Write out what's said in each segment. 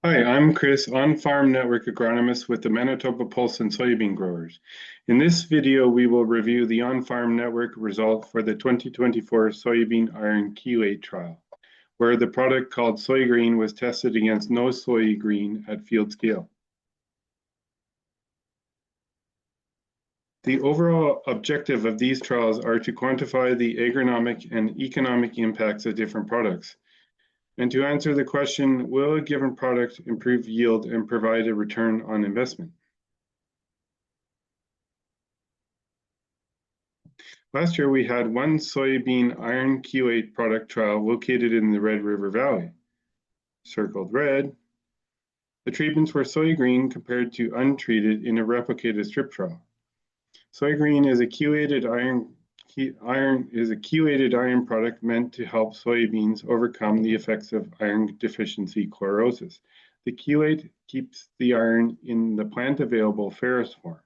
Hi, I'm Chris, on-farm network agronomist with the Manitoba Pulse and soybean growers. In this video, we will review the on-farm network result for the 2024 soybean iron chelate trial, where the product called Soygreen was tested against no Soygreen at field scale. The overall objective of these trials are to quantify the agronomic and economic impacts of different products, and to answer the question, will a given product improve yield and provide a return on investment? Last year, we had one soybean iron chelate product trial located in the Red River Valley. Circled red, the treatments were Soygreen compared to untreated in a replicated strip trial. Soygreen is a chelated iron product meant to help soybeans overcome the effects of iron deficiency chlorosis. The chelate keeps the iron in the plant available ferrous form.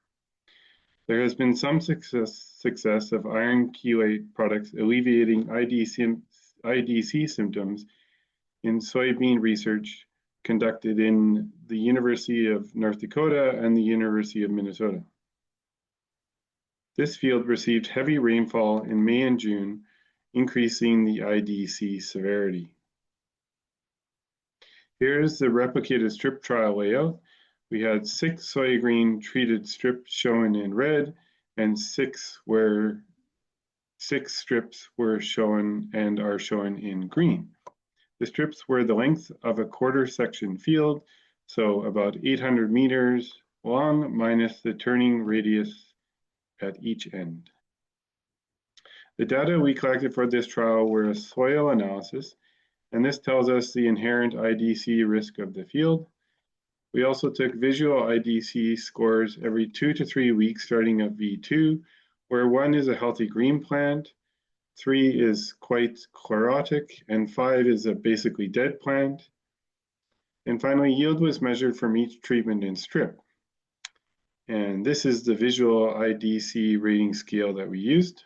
There has been some success of iron chelate products alleviating IDC symptoms in soybean research conducted in the University of North Dakota and the University of Minnesota. This field received heavy rainfall in May and June, increasing the IDC severity. Here's the replicated strip trial layout. We had 6 Soygreen treated strips shown in red, and 6 strips were shown and are shown in green. The strips were the length of a quarter section field, so about 800 meters long minus the turning radius at each end. The data we collected for this trial were a soil analysis, and this tells us the inherent IDC risk of the field. We also took visual IDC scores every 2 to 3 weeks starting at V2, where 1 is a healthy green plant, 3 is quite chlorotic, and 5 is a basically dead plant. And finally, yield was measured from each treatment and strip. And this is the visual IDC rating scale that we used.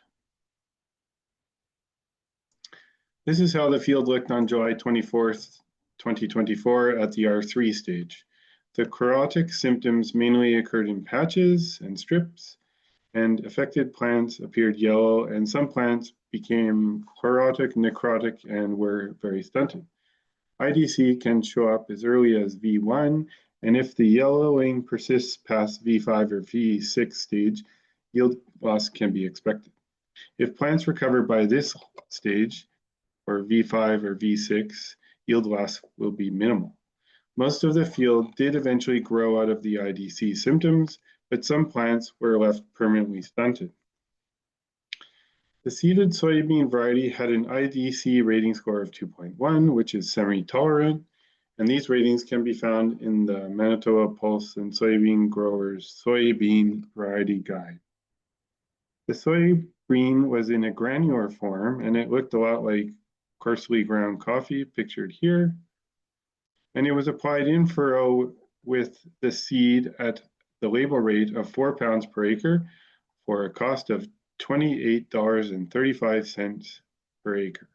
This is how the field looked on July 24th, 2024 at the R3 stage. The chlorotic symptoms mainly occurred in patches and strips, and affected plants appeared yellow, and some plants became chlorotic, necrotic, and were very stunted. IDC can show up as early as V1, and if the yellowing persists past V5 or V6 stage, yield loss can be expected. If plants recover by this stage, or V5 or V6, yield loss will be minimal. Most of the field did eventually grow out of the IDC symptoms, but some plants were left permanently stunted. The seeded soybean variety had an IDC rating score of 2.1, which is semi-tolerant, and these ratings can be found in the Manitoba Pulse and Soybean Growers Soybean Variety Guide. The soybean was in a granular form, and it looked a lot like coarsely ground coffee, pictured here. And it was applied in furrow with the seed at the label rate of 4 pounds per acre for a cost of $28.35 per acre.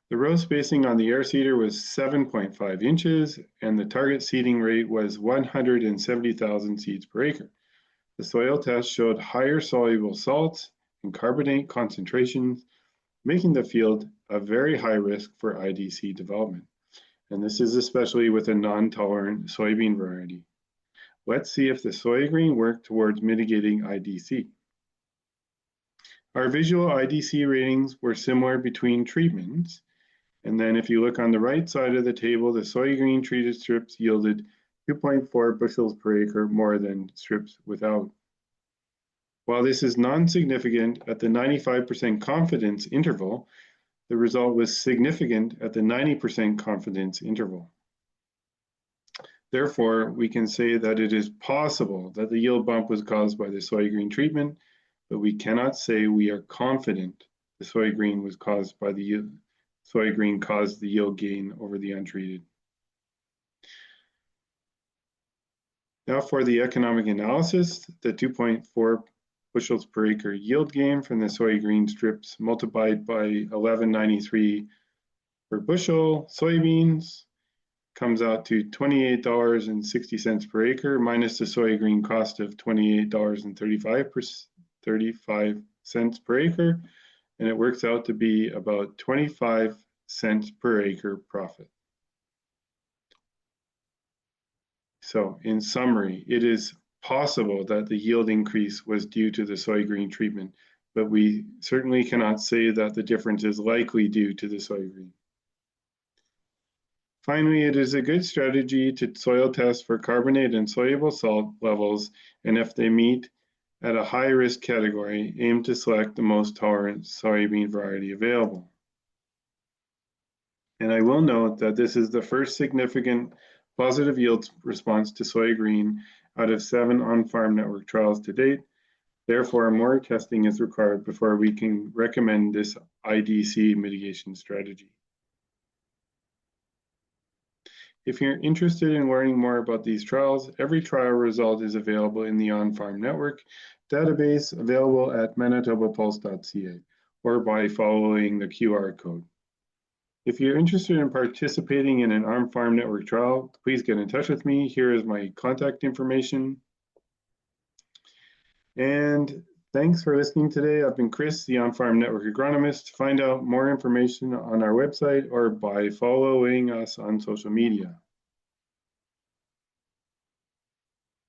The row spacing on the air seeder was 7.5 inches, and the target seeding rate was 170,000 seeds per acre. The soil test showed higher soluble salts and carbonate concentrations, making the field a very high risk for IDC development. And this is especially with a non-tolerant soybean variety. Let's see if the Soygreen worked towards mitigating IDC. Our visual IDC ratings were similar between treatments. And then if you look on the right side of the table, the Soygreen treated strips yielded 2.4 bushels per acre more than strips without. While this is non-significant at the 95% confidence interval, the result was significant at the 90% confidence interval. Therefore, we can say that it is possible that the yield bump was caused by the Soygreen treatment, but we cannot say we are confident the Soygreen was caused by the Soygreen caused the yield gain over the untreated. Now for the economic analysis, the 2.4 bushels per acre yield gain from the Soygreen strips multiplied by 11.93 per bushel soybeans comes out to $28.60 per acre minus the soy green cost of $28.35 per acre, and it works out to be about 25 cents per acre profit. So in summary, it is possible that the yield increase was due to the soy green treatment, but we certainly cannot say that the difference is likely due to the soy green. Finally, it is a good strategy to soil test for carbonate and soluble salt levels, and if they meet at a high risk category, aim to select the most tolerant soybean variety available. And I will note that this is the first significant positive yield response to soy green out of 7 on-farm network trials to date. Therefore, more testing is required before we can recommend this IDC mitigation strategy. If you're interested in learning more about these trials, every trial result is available in the on-farm network database available at manitobapulse.ca or by following the QR code. If you're interested in participating in an on-farm network trial, please get in touch with me. Here is my contact information. And thanks for listening today. I've been Chris, the on-farm network agronomist. Find out more information on our website or by following us on social media.